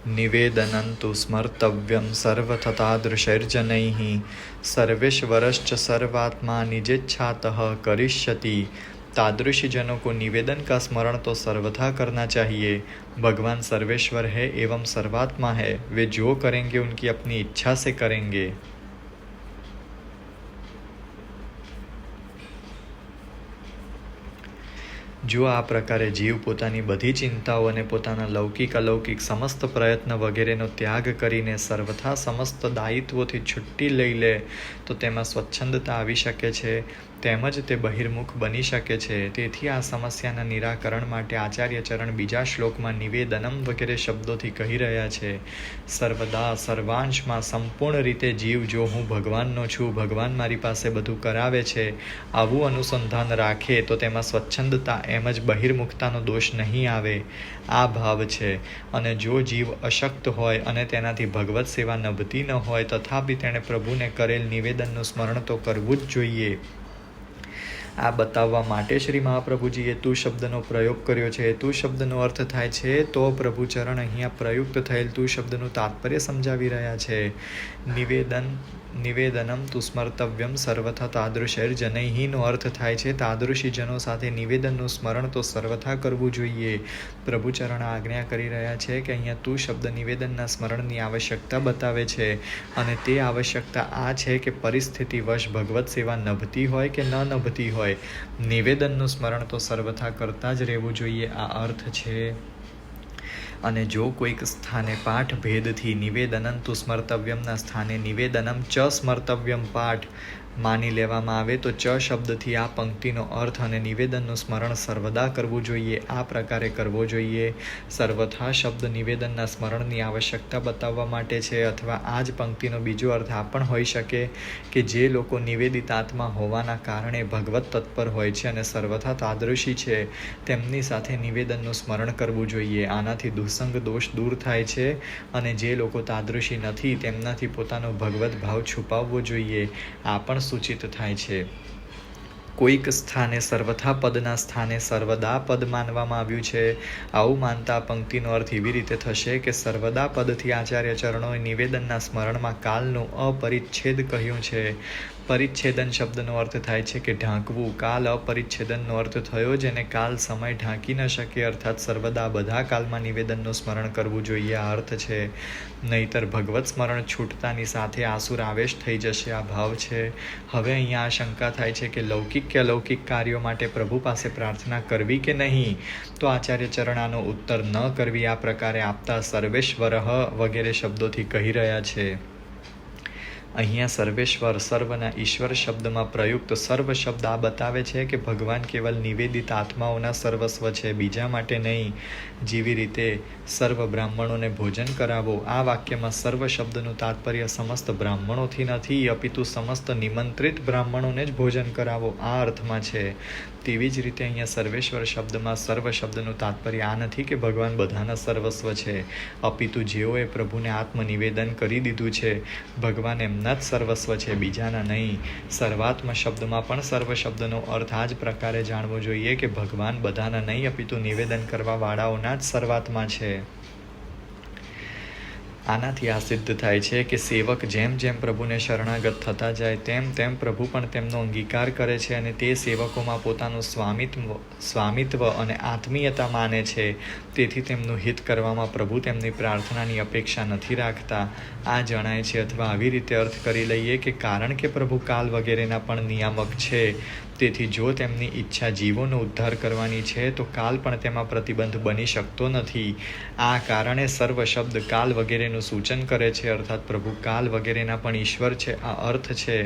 નિવેદनं તુ સ્મર્તવ્યમ સર્વથતાદૃશૈર્જનૈઃ सर्वेश्वरश्च सर्वात्मा निजेच्छातः करिष्यति। तादृशी जनों को निवेदन का स्मरण तो सर्वथा करना चाहिए। भगवान सर्वेश्वर है एवं सर्वात्मा है, वे जो करेंगे उनकी अपनी इच्छा से करेंगे। જો આ પ્રકારે જીવ પોતાની બધી ચિંતાઓ અને પોતાના લૌકિક અલૌકિક સમસ્ત પ્રયત્ન વગેરેનો ત્યાગ કરીને સર્વથા સમસ્ત દાયિત્વોથી છુટ્ટી લઈ લે તો તેમાં સ્વચ્છંદતા આવી શકે છે, તેમજ તે બહિર્મુખ બની શકે છે। તેથી આ સમસ્યાના નિરાકરણ માટે આચાર્ય ચરણ બીજા શ્લોકમાં નિવેદનમ વગેરે શબ્દોથી કહી રહ્યા છે। સર્વદા સર્વાંશમાં સંપૂર્ણ રીતે જીવ જો હું ભગવાનનો છું, ભગવાન મારી પાસે બધું કરાવે છે, આવું અનુસંધાન રાખે તો તેમાં સ્વચ્છંદતા એમ જ બહિર્મુખતાનો દોષ નહીં આવે, આ ભાવ છે। અને જો જીવ અશક્ત હોય અને તેનાથી ભગવત સેવા નભતી ન હોય તથાપિ તેણે પ્રભુને કરેલ નિવેદનનું સ્મરણ તો કરવું જ જોઈએ। આ બતાવવા માટે શ્રી મહાપ્રભુજીએ તું શબ્દનો પ્રયોગ કર્યો છે। તું શબ્દનો અર્થ થાય છે તો પ્રભુચરણ અહીંયા પ્રયુક્ત થયેલ તું શબ્દનું તાત્પર્ય સમજાવી રહ્યા છે। નિવેદનમ તુ સ્મર્તવ્યમ સર્વથા તાદૃશૈર્જનૈઃનો અર્થ થાય છે તાદૃશી જનો સાથે નિવેદનનું સ્મરણ તો સર્વથા કરવું જોઈએ। પ્રભુચરણ આજ્ઞા કરી રહ્યા છે કે અહીંયા તું શબ્દ નિવેદનના સ્મરણની આવશ્યકતા બતાવે છે, અને તે આવશ્યકતા આ છે કે પરિસ્થિતિવશ ભગવત સેવા નભતી હોય કે ન નભતી હોય, નિવેદનનું સ્મરણ તો સર્વથા કરતા જ રહેવું જોઈએ, આ અર્થ છે। અને જો કોઈક સ્થાને પાઠ ભેદથી નિવેદનં તુ સ્મર્તવ્યમના સ્થાને નિવેદનમ ચ સ્મર્તવ્યમ પાઠ માની લેવામાં આવે તો ચ શબ્દથી આ પંક્તિનો અર્થ અને નિવેદનનું સ્મરણ સર્વદા કરવું જોઈએ, આ પ્રકારે કરવો જોઈએ। સર્વથા શબ્દ નિવેદનના સ્મરણની આવશ્યકતા બતાવવા માટે છે, અથવા આ જ પંક્તિનો બીજો અર્થ આ પણ હોઈ શકે કે જે લોકો નિવેદિત આત્મા હોવાના કારણે ભગવત તત્પર હોય છે અને સર્વથા તાદૃશી છે, તેમની સાથે નિવેદનનું સ્મરણ કરવું જોઈએ। આનાથી દુસંગ દોષ દૂર થાય છે, અને જે લોકો તાદૃશી નથી તેમનાથી પોતાનો ભગવત ભાવ છુપાવવો જોઈએ, આ પણ સૂચિત થાય છે। કોઈક સ્થાને સર્વથા પદના સ્થાને સર્વદા પદ માનવામાં આવ્યું છે। આવું માનતા પંક્તિનો અર્થ એવી રીતે થશે કે સર્વદા પદથી આચાર્ય ચરણોએ નિવેદનના સ્મરણમાં કાલનું અપરિચ્છેદ કહ્યું છે। પરિચ્છેદન શબ્દનો અર્થ થાય છે કે ઢાંકવું। કાલ અપરિચ્છેદનનો અર્થ થયો જેને કાલ સમય ઢાંકી ન શકે, અર્થાત સર્વદા બધા કાલમાં નિવેદનનું સ્મરણ કરવું જોઈએ, આ અર્થ છે। નહીતર ભગવત સ્મરણ છૂટતાની સાથે આસુર આવેશ થઈ જશે, આ ભાવ છે। હવે અહીંયા આ શંકા થાય છે કે લૌકિક કે અલૌકિક કાર્યો માટે પ્રભુ પાસે પ્રાર્થના કરવી કે નહીં, તો આચાર્ય ચરણ આનો ઉત્તર ન કરવી આ પ્રકારે આપતા સર્વેશ્વરઃ વગેરે શબ્દોથી કહી રહ્યા છે। અહીંયા સર્વેશ્વર સર્વના ઈશ્વર શબ્દમાં પ્રયુક્ત સર્વ શબ્દ આ બતાવે છે કે ભગવાન કેવલ નિવેદિત આત્માઓના સર્વસ્વ છે, બીજા માટે નહીં। જેવી રીતે સર્વ બ્રાહ્મણોને ભોજન કરાવો, આ વાક્યમાં સર્વ શબ્દનું તાત્પર્ય સમસ્ત બ્રાહ્મણોથી નથી, અપિતુ સમસ્ત નિમંત્રિત બ્રાહ્મણોને જ ભોજન કરાવો, આ અર્થમાં છે। તેવી જ રીતે અહીંયા સર્વેશ્વર શબ્દમાં સર્વ શબ્દનું તાત્પર્ય આ નથી કે ભગવાન બધાના સર્વસ્વ છે, અપિતુ જેઓએ પ્રભુને આત્મનિવેદન કરી દીધું છે, ભગવાન એમના જ સર્વસ્વ છે, બીજાના નહીં। સર્વાત્મ શબ્દમાં પણ સર્વ શબ્દનો અર્થ આ જ પ્રકારે જાણવો જોઈએ કે ભગવાન બધાના નહીં અપિતુ નિવેદન કરવા વાળાઓના જ સર્વાત્મા છે। આનાથી આ સિદ્ધ થાય છે કે સેવક જેમ જેમ પ્રભુને શરણાગત થતા જાય તેમ તેમ પ્રભુ પણ તેમનો અંગીકાર કરે છે અને તે સેવકોમાં પોતાનું સ્વામિત્વ અને આત્મીયતા માને છે। તેથી તેમનું હિત કરવામાં પ્રભુ તેમની પ્રાર્થનાની અપેક્ષા નથી રાખતા, આ જણાય છે। અથવા આવી રીતે અર્થ કરી લઈએ કે કારણ કે પ્રભુ કાલ વગેરેના પણ નિયામક છે, તેથી જો તેમની ઈચ્છા જીવોનો ઉદ્ધાર કરવાની છે તો કાલ પણ તેમાં પ્રતિબંધ બની શકતો નથી। આ કારણે સર્વ શબ્દ કાલ વગેરેનું સૂચન કરે છે, અર્થાત પ્રભુ કાલ વગેરેના પણ ઈશ્વર છે, આ અર્થ છે।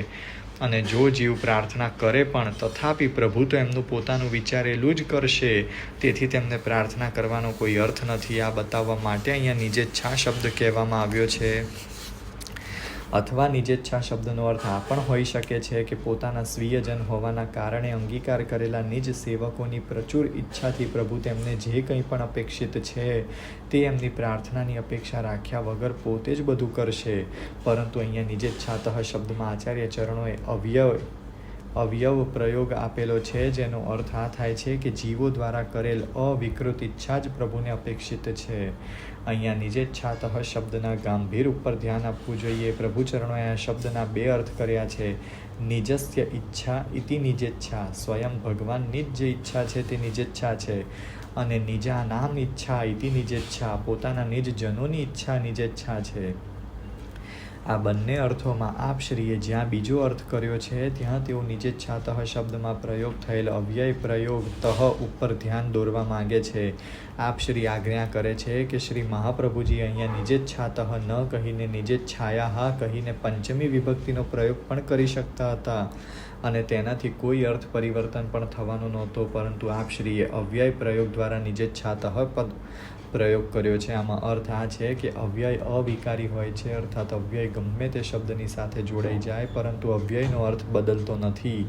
અને જો જીવ પ્રાર્થના કરે પણ તથાપિ પ્રભુ તો એમનું પોતાનું વિચારેલું જ કરશે, તેથી તેમને પ્રાર્થના કરવાનો કોઈ અર્થ નથી, આ બતાવવા માટે અહીંયા નિજેચ્છા શબ્દ કહેવામાં આવ્યો છે। અથવા નિજેચ્છા શબ્દનો અર્થ આ પણ હોઈ શકે છે કે પોતાના સ્વીયજન હોવાના કારણે અંગીકાર કરેલા નિજ સેવકોની પ્રચુર ઈચ્છાથી પ્રભુ તેમને જે કંઈ પણ અપેક્ષિત છે તે એમની પ્રાર્થનાની અપેક્ષા રાખ્યા વગર પોતે જ બધું કરશે। પરંતુ અહીંયા નિજેચ્છાતઃ શબ્દમાં આચાર્ય ચરણોએ અવ્યય અવયવ પ્રયોગ આપેલો છે, જેનો અર્થ આ થાય છે કે જીવો દ્વારા કરેલ અવિકૃત ઈચ્છા જ પ્રભુને અપેક્ષિત છે. અહીંયા નિજેચ્છાતઃ શબ્દના ગાંભીર ઉપર ધ્યાન આપવું જોઈએ. પ્રભુચરણોએ આ શબ્દના બે અર્થ કર્યા છે. નિજસ્ય ઈચ્છા ઇતિ નિજેચ્છા, સ્વયં ભગવાનની જ જે ઈચ્છા છે તે નિજેચ્છા છે, અને નિજાનામ ઈચ્છા ઇતિ નિજેચ્છા, પોતાના નિજ જનોની ઈચ્છા નિજેચ્છા છે. આ બંને અર્થોમાં આપશ્રીએ જ્યાં બીજો અર્થ કર્યો છે ત્યાં તેઓ નિજેચ્છાતઃ શબ્દમાં પ્રયોગ થયેલ અવ્યય પ્રયોગ તઃ ઉપર ધ્યાન દોરવા માંગે છે. આપશ્રી આજ્ઞા કરે છે કે શ્રી મહાપ્રભુજી અહીંયા નિજેચ્છાતઃ ન કહીને નિજેચ્છાયા કહીને પંચમી વિભક્તિનો પ્રયોગ પણ કરી શકતા હતા, અને તેનાથી કોઈ અર્થ પરિવર્તન પણ થવાનો નહોતો, પરંતુ આપશ્રીએ અવ્યય પ્રયોગ દ્વારા નિજેચ્છાતઃ પદ પ્રયોગ કર્યો છે. આમાં અર્થ આ છે કે અવ્યય અવિકારી હોય છે, અર્થાત અવ્યય ગમે તે શબ્દની સાથે જોડાઈ જાય, પરંતુ અવ્યયનો અર્થ બદલતો નથી.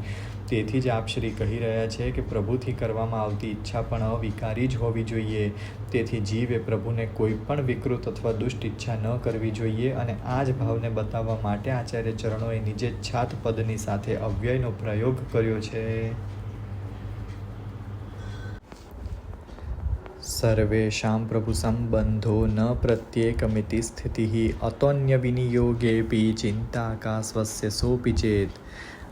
તેથી જ આપશ્રી કહી રહ્યા છે કે પ્રભુથી કરવામાં આવતી ઈચ્છા પણ અવિકારી જ હોવી જોઈએ. તેથી જીવે પ્રભુને કોઈ પણ વિકૃત અથવા દુષ્ટ ઈચ્છા ન કરવી જોઈએ, અને આ જ ભાવને બતાવવા માટે આચાર્ય ચરણોએ નિજેચ્છાત પદની સાથે અવ્યયનો પ્રયોગ કર્યો છે. સર્વેષાં પ્રભુ સંબંધો ન પ્રત્યેકમિતિ સ્થિતિઃ અતોન્ય વિનિયોગેપી चिंता का स्वस्य सोपि चेत.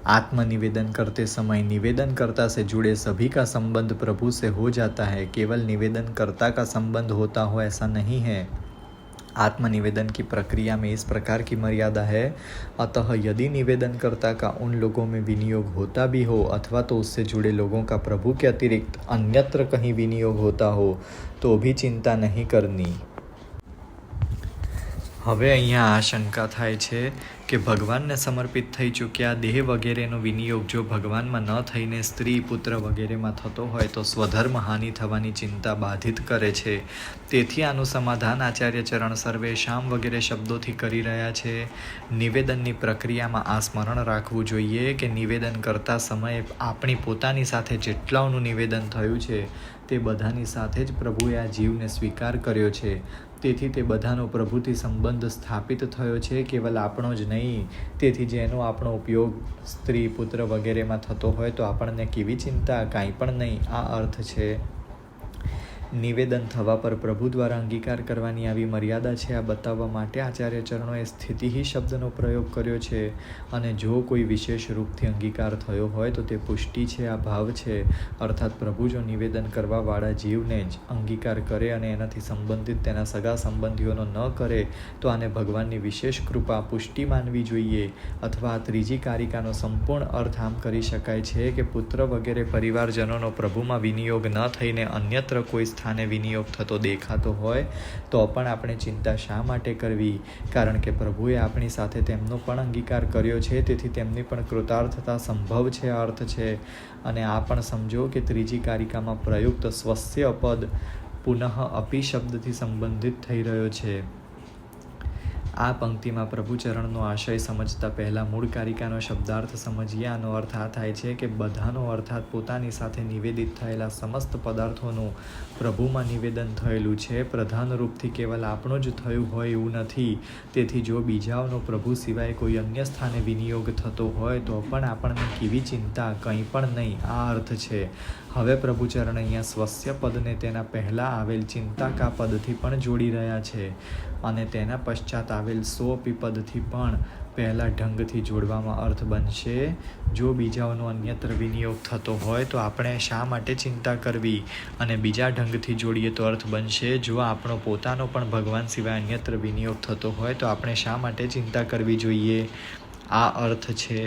आत्मनिवेदन करते समय निवेदनकर्ता से जुड़े सभी का संबंध प्रभु से हो जाता है. केवल निवेदनकर्ता का संबंध होता हो ऐसा नहीं है. आत्मनिवेदन की प्रक्रिया में इस प्रकार की मर्यादा है. अतः यदि निवेदनकर्ता का उन लोगों में विनियोग होता भी हो, अथवा तो उससे जुड़े लोगों का प्रभु के अतिरिक्त अन्यत्र कहीं विनियोग होता हो, तो भी चिंता नहीं करनी. હવે અહીંયા આ શંકા થાય છે કે ભગવાનને સમર્પિત થઈ ચૂક્યા દેહ વગેરેનો વિનિયોગ જો ભગવાનમાં ન થઈને સ્ત્રી પુત્ર વગેરેમાં થતો હોય તો સ્વધર્મ હાનિ થવાની ચિંતા બાધિત કરે છે. તેથી આનું સમાધાન આચાર્ય ચરણ સર્વેશામ વગેરે શબ્દોથી કરી રહ્યા છે. નિવેદનની પ્રક્રિયામાં આ સ્મરણ રાખવું જોઈએ કે નિવેદન કરતા સમયે આપણી પોતાની સાથે જેટલાઓનું નિવેદન થયું છે તે બધાની સાથે જ પ્રભુએ આ જીવને સ્વીકાર કર્યો છે. તેથી તે બધાનો પ્રભુથી સંબંધ સ્થાપિત થયો છે, કેવલ આપણો જ નહીં. તેથી જેનો આપણો ઉપયોગ સ્ત્રી પુત્ર વગેરેમાં થતો હોય તો આપણને કેવી ચિંતા? કાંઈ પણ નહીં. આ અર્થ છે. નિવેદન થવા પર પ્રભુ દ્વારા અંગીકાર કરવાની આવી મર્યાદા છે. આ બતાવવા માટે આચાર્ય ચરણોએ સ્થિતિ શબ્દનો પ્રયોગ કર્યો છે, અને જો કોઈ વિશેષ રૂપથી અંગીકાર થયો હોય તો તે પુષ્ટિ છે, આ ભાવ છે. અર્થાત પ્રભુ જો નિવેદન કરવાવાળા જીવને જ અંગીકાર કરે અને એનાથી સંબંધિત તેના સગા સંબંધીઓનો ન કરે તો આને ભગવાનની વિશેષ કૃપા પુષ્ટિ માનવી જોઈએ. અથવા આ ત્રીજી કારિકાનો સંપૂર્ણ અર્થ આમ કરી શકાય છે કે પુત્ર વગેરે પરિવારજનોનો પ્રભુમાં વિનિયોગ ન થઈને અન્યત્ર કોઈ સ્થાને વિનિયોગ થતો દેખાતો હોય તો પણ આપણે ચિંતા શા માટે કરવી? કારણ કે પ્રભુએ આપણી સાથે તેમનો પણ અંગીકાર કર્યો છે, તેથી તેમની પણ કૃતાર્થતા સંભવ છે, અર્થ છે. અને આ પણ સમજો કે ત્રીજી કારિકામાં પ્રયુક્ત સ્વસ્ય પદ પુનઃ અપી શબ્દથી સંબંધિત થઈ રહ્યો છે. આ પંક્તિમાં પ્રભુચરણનો આશય સમજતા પહેલાં મૂળ કારિકાનો શબ્દાર્થ સમજીએ. આનો અર્થ આ થાય છે કે બધાનો અર્થાત પોતાની સાથે નિવેદિત થયેલા સમસ્ત પદાર્થોનું પ્રભુમાં નિવેદન થયેલું છે. પ્રધાન રૂપથી કેવલ આપણું જ થયું હોય એવું નથી. તેથી જો બીજાઓનો પ્રભુ સિવાય કોઈ અન્ય સ્થાને વિનિયોગ થતો હોય તો પણ આપણને કેવી ચિંતા? કંઈ પણ નહીં. આ અર્થ છે. હવે પ્રભુચરણ અહીંયા સ્વસ્ય પદને તેના પહેલાં આવેલ ચિંતાકા પદથી પણ જોડી રહ્યા છે, અને તેના પશ્ચાત આવેલ સોપી પદથી પણ પહેલા ઢંગથી જોડવામાં અર્થ બનશે. જો બીજાઓનો અન્યત્ર વિનિયોગ થતો હોય તો આપણે શા માટે ચિંતા કરવી? અને બીજા ઢંગથી જોડીએ તો અર્થ બનશે જો આપણો પોતાનો પણ ભગવાન સિવાય અન્યત્ર વિનિયોગ થતો હોય તો આપણે શા માટે ચિંતા કરવી જોઈએ? આ અર્થ છે.